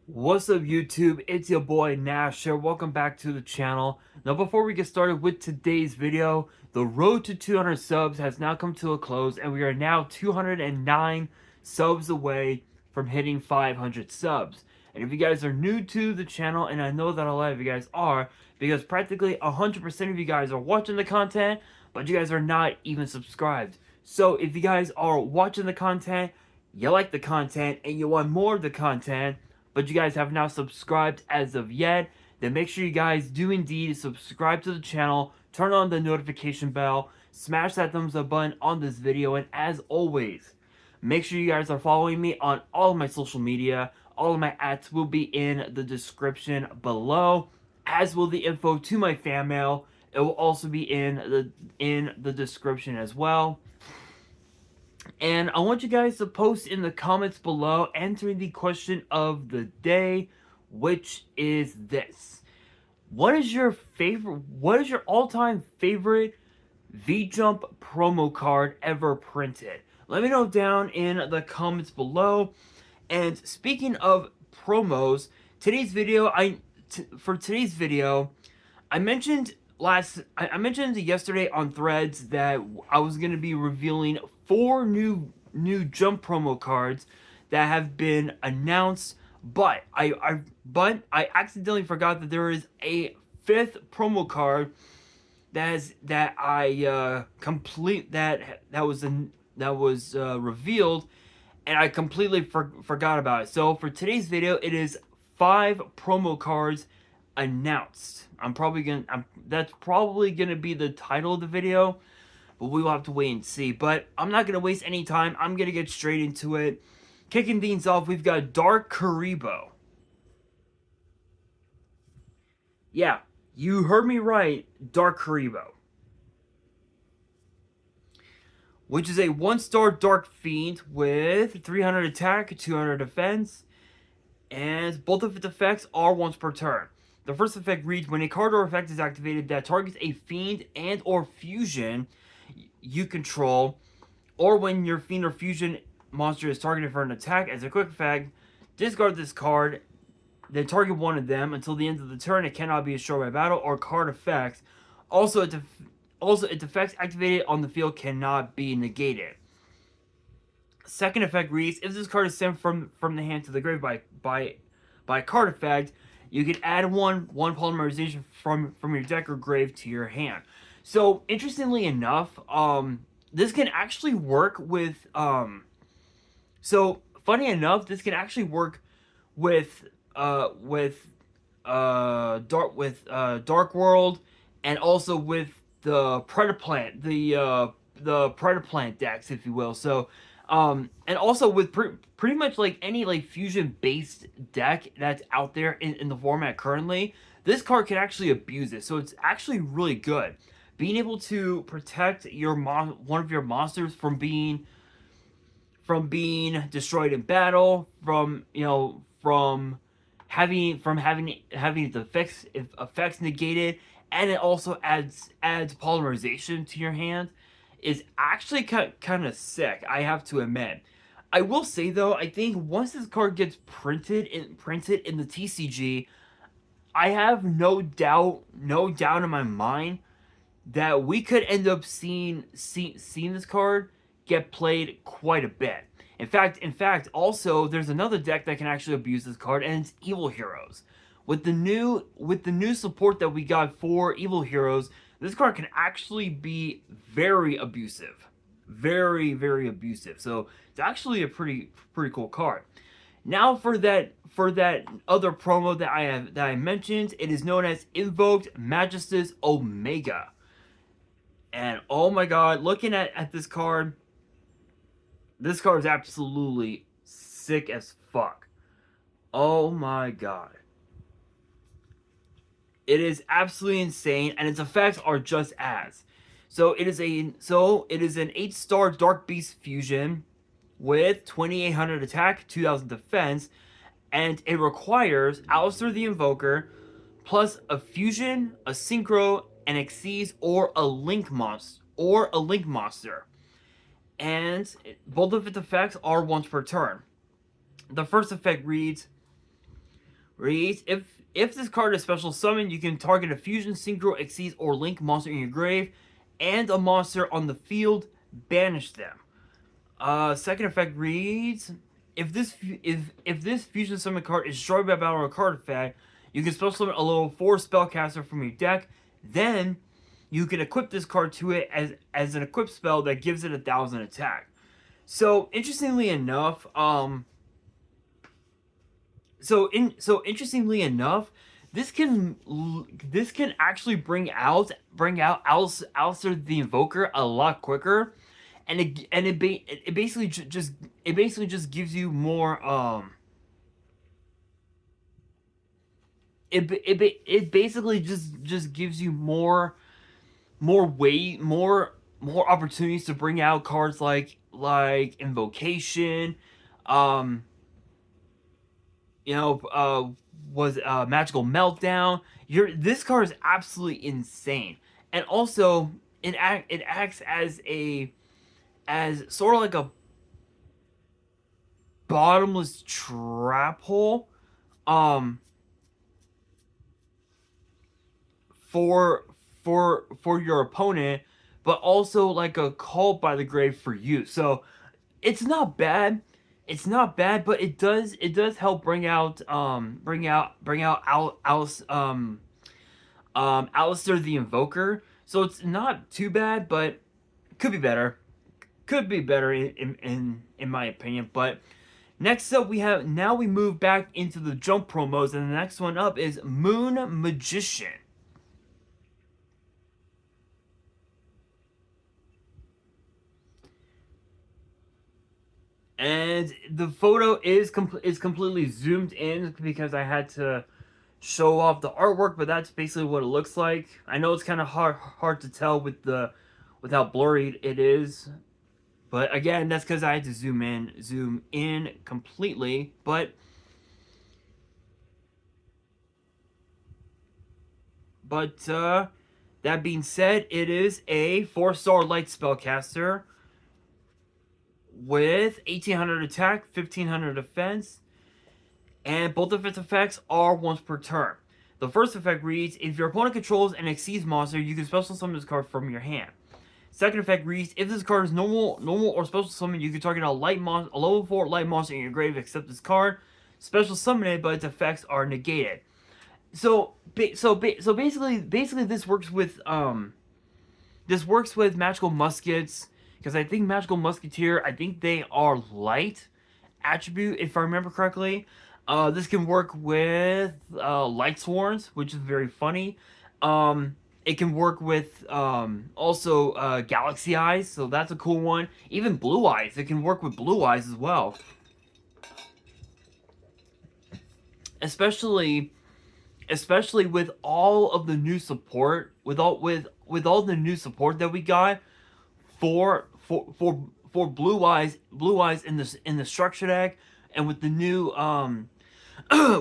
What's up YouTube, it's your boy Nash here. Welcome back to the channel. Now before we get started with today's video, the road to 200 subs has now come to a close and we are now 209 subs away from hitting 500 subs. And if you guys are new to the channel, and I know that a lot of you guys are, because practically 100% of you guys are watching the content, but you guys are not even subscribed. So if you guys are watching the content, you like the content, and you want more of the content, but you guys have not subscribed as of yet, then make sure you guys do indeed subscribe to the channel, turn on the notification bell, smash that thumbs up button on this video, and as always, make sure you guys are following me on all of my social media. All of my ads will be in the description below, as will the info to my fan mail. It will also be in the description as well. And I want you guys to post in the comments below answering the question of the day, which is this. What is your all-time favorite V-Jump promo card ever printed? Let me know down in the comments below. And speaking of promos, for today's video, I mentioned yesterday on Threads that I was going to be revealing 4 new jump promo cards that have been announced, but I accidentally forgot that there is a 5th promo card that was revealed, and I completely forgot about it. So for today's video, it is 5 promo cards announced. That's probably gonna be the title of the video, but we will have to wait and see. But I'm not gonna waste any time. I'm gonna get straight into it. Kicking things off, we've got Dark Karibo. Yeah, you heard me right, Dark Karibo, which is a 1-star Dark Fiend with 300 attack, 200 defense, and both of its effects are once per turn. The first effect reads, when a card or effect is activated that targets a fiend and or fusion you control, or when your fiend or fusion monster is targeted for an attack, as a quick effect, discard this card, then target one of them until the end of the turn. It cannot be destroyed by battle or card effects. Also, its effects activated on the field cannot be negated. Second effect reads, if this card is sent from the hand to the grave by card effect, you can add one polymerization from your deck or grave to your hand. So interestingly enough, this can actually work with so funny enough, this can actually work with Dark World, and also with the Predaplant, the Predaplant decks, if you will. So and also with pretty much like any like fusion based deck that's out there in the format currently, this card can actually abuse it. So it's actually really good. Being able to protect one of your monsters from being destroyed in battle, from having the effects negated, and it also adds polymerization to your hand, is actually kind of sick, I have to admit. I will say though, I think once this card gets printed in the TCG, I have no doubt in my mind that we could end up seeing this card get played quite a bit. In fact, also there's another deck that can actually abuse this card, and it's Evil Heroes. With the new support that we got for Evil Heroes, this card can actually be very abusive. Very, very abusive. So it's actually a pretty cool card. Now for that other promo that I mentioned, it is known as Invoked Magistus Omega. And oh my god, looking at this card is absolutely sick as fuck. Oh my god. It is absolutely insane, and its effects are just as. So it is an 8-star Dark Beast fusion with 2800 attack, 2000 defense, and it requires Alistair the Invoker plus a fusion, a synchro, an Xyz, or a link monster. And both of its effects are once per turn. The first effect reads, reads, if this card is special summon, you can target a fusion, synchro, exceed, or link monster in your grave, and a monster on the field, banish them. Second effect reads, if this fusion summon card is destroyed by battle or card effect, you can special summon a level 4 spellcaster from your deck. Then you can equip this card to it as an equip spell that gives it 1,000 attack. So interestingly enough, interestingly enough, this can actually bring out Alistair the Invoker a lot quicker, and it basically just gives you more it basically just gives you more weight, more opportunities to bring out cards like Invocation, um was Magical Meltdown. This card is absolutely insane, and also it acts as sort of like a bottomless trap hole, for your opponent, but also like a call by the grave for you. So it's not bad. It's not bad, but it does help bring out Alistair the Invoker. So it's not too bad, but could be better. Could be better in my opinion. But next up we move back into the jump promos, and the next one up is Moon Magician. And the photo is completely zoomed in because I had to show off the artwork, but that's basically what it looks like. I know it's kind of hard to tell with how blurry it is, but again, that's because I had to zoom in completely. But that being said, it is a 4-star light spellcaster with 1,800 attack, 1,500 defense, and both of its effects are once per turn. The first effect reads, if your opponent controls an exceeds monster, you can special summon this card from your hand. Second effect reads, if this card is normal or special summon, you can target a level 4 light monster in your grave except this card. Special summon it, but its effects are negated. So basically this works with magical muskets, because I think Magical Musketeer, I think they are light attribute, if I remember correctly. This can work with Light Sworns, which is very funny. It can work with also Galaxy Eyes, so that's a cool one. Even Blue Eyes, it can work with Blue Eyes as well. Especially with all of the new support, with all the new support that we got for Blue Eyes in the structure deck, and with the new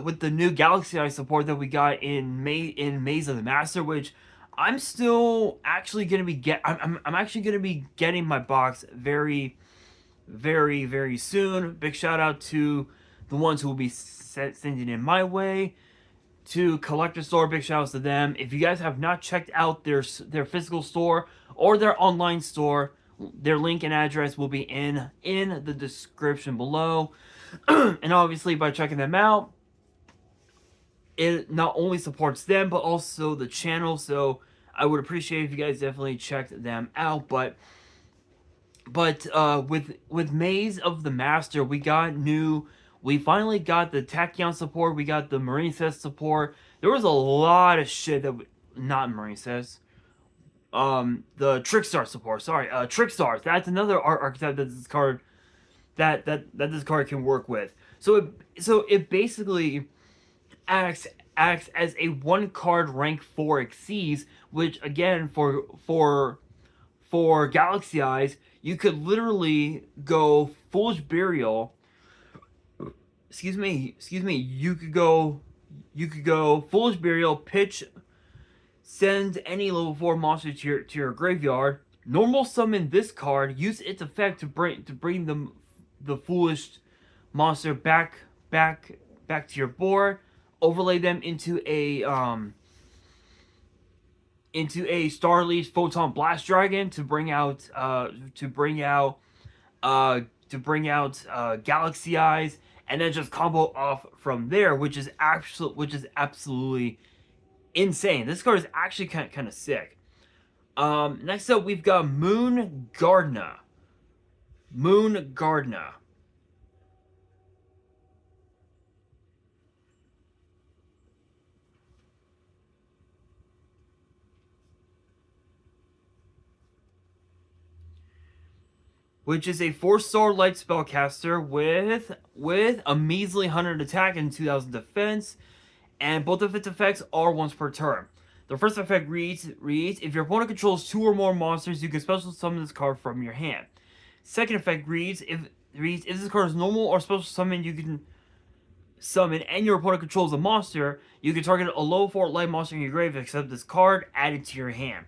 with the new Galaxy Eye support that we got in Maze of the Master, which I'm still actually gonna be I'm actually gonna be getting my box very soon. Big shout out to the ones who will be sending in my way. To Collector Store, big shout outs to them. If you guys have not checked out their physical store or their online store, their link and address will be in the description below. And obviously, by checking them out, it not only supports them, but also the channel. So I would appreciate if you guys definitely checked them out. But with Maze of the Master, we finally got the Tachyon support. We got the Marine Cess support. There was a lot of shit that not Marine Cess. The Trickstar support. Sorry, Trickstars. That's another archetype that this card that this card can work with. So it basically acts as a 1-card rank 4 exceeds, which again for Galaxy Eyes, you could literally go Foolish Burial. Excuse me. You could go Foolish Burial, pitch, send any level 4 monster to your graveyard. Normal summon this card. Use its effect to bring the foolish monster back to your board. overlay them into a Starly's Photon Blast Dragon to bring out Galaxy Eyes, and then just combo off from there, which is absolutely insane. This card is actually kind of sick. Next up, we've got Moon Gardna. Moon Gardna. Which is a 4-star light spellcaster with a measly 100 attack and 2000 defense, and both of its effects are once per turn. The first effect reads, if your opponent controls 2 or more monsters, you can special summon this card from your hand. Second effect reads, if this card is normal or special summon, you can summon, and your opponent controls a monster, you can target a low 4 light monster in your grave, except this card added to your hand.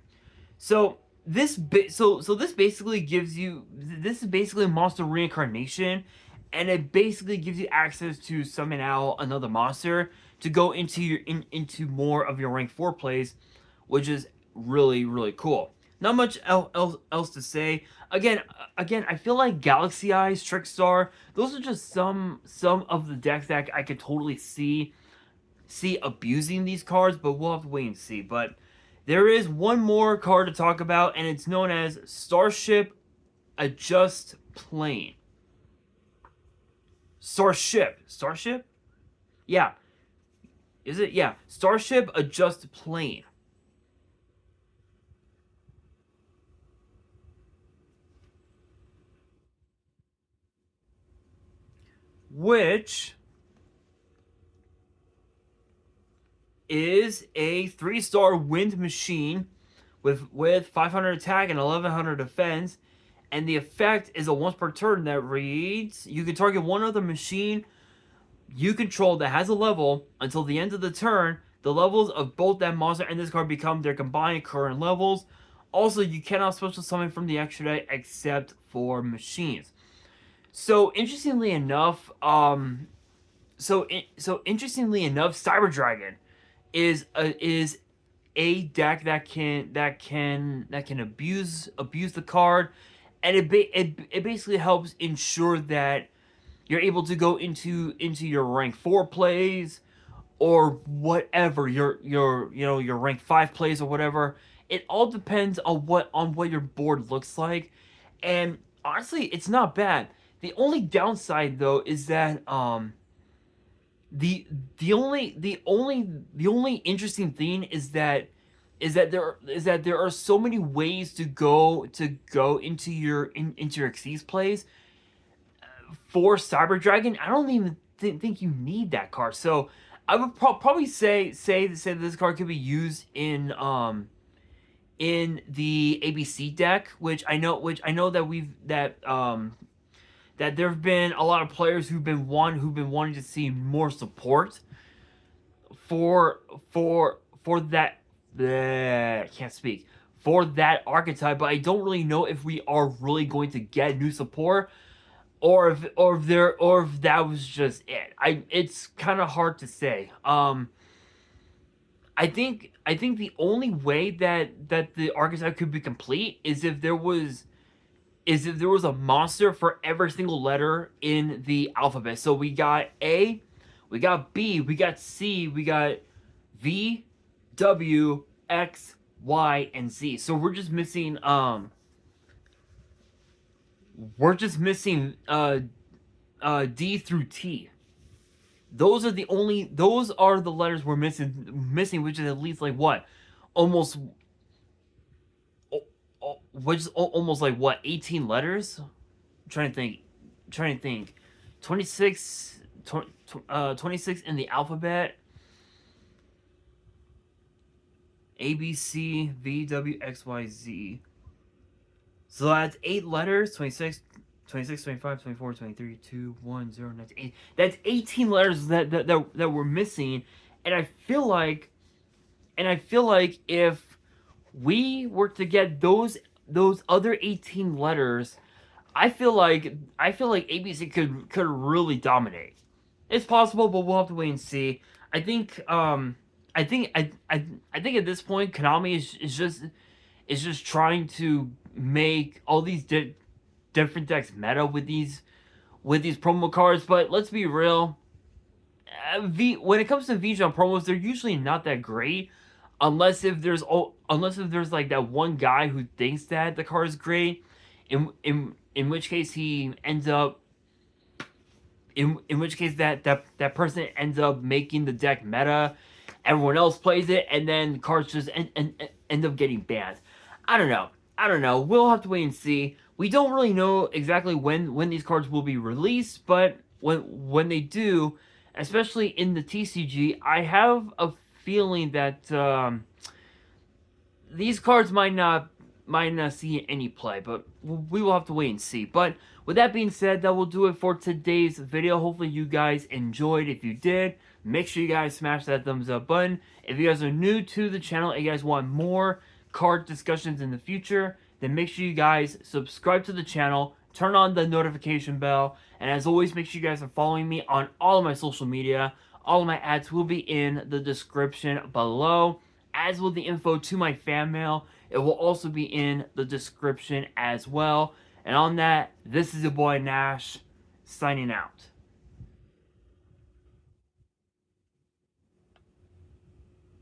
So this basically gives you, this is basically a monster reincarnation, and it basically gives you access to summon out another monster to go into your into more of your rank 4 plays, which is really cool. Not much else to say. Again, I feel like Galaxy Eyes, Trickstar, those are just some of the decks that I could totally see abusing these cards, but we'll have to wait and see. But there is one more card to talk about, and it's known as Starship Adjust Plane. Starship? Yeah. Is it? Yeah. Starship Adjust Plane. Which is a 3-star wind machine with 500 attack and 1100 defense, and the effect is a once per turn that reads, you can target one other machine you control that has a level until the end of the turn. The levels of both that monster and this card become their combined current levels. Also, you cannot special summon from the extra deck except for machines. So interestingly enough, interestingly enough, Cyber Dragon is a deck that can abuse the card, and it basically helps ensure that you're able to go into your rank 4 plays, or whatever your rank 5 plays, or whatever. It all depends on what your board looks like, and honestly, it's not bad. The only downside though is that the only interesting thing is that there are so many ways to go into your Xyz plays. For Cyber Dragon, I don't even think you need that card. So I would probably say that this card could be used in the ABC deck, which I know that there have been a lot of players who've been wanting to see more support for that. Can't speak for that archetype, but I don't really know if we are really going to get new support, or if that was just it. It's kind of hard to say. I think the only way that the archetype could be complete is if there was a monster for every single letter in the alphabet. So we got A, we got B, we got C, we got V, W, X, Y, and Z. So we're just missing D through T. Those are the letters we're missing, which is at least like what? Almost like what, 18 letters? I'm trying to think. 26 in the alphabet. A, B, C, V, W, X, Y, Z. So that's 8 letters. 26, 25, 24, 23, 2, 1, 0, 19. That's 18 letters that we're missing. And I feel like if we were to get those other 18 letters, I feel like ABC could really dominate. It's possible, but we'll have to wait and see. I think I think at this point Konami is just trying to make all these different decks meta with these promo cards. But let's be real, when it comes to VJon promos, they're usually not that great, unless if there's like that one guy who thinks that the card is great, in which case he ends up in which case that person ends up making the deck meta. Everyone else plays it, and then cards just end up getting banned. I don't know. I don't know. We'll have to wait and see. We don't really know exactly when these cards will be released, but when they do, especially in the TCG, I have a feeling that these cards might not see any play, but we will have to wait and see. But with that being said, that will do it for today's video. Hopefully you guys enjoyed. If you did, make sure you guys smash that thumbs up button. If you guys are new to the channel and you guys want more card discussions in the future, then make sure you guys subscribe to the channel, turn on the notification bell, and as always, make sure you guys are following me on all of my social media. All of my ads will be in the description below, as will the info to my fan mail. It will also be in the description as well. And on that, this is your boy Nash, signing out.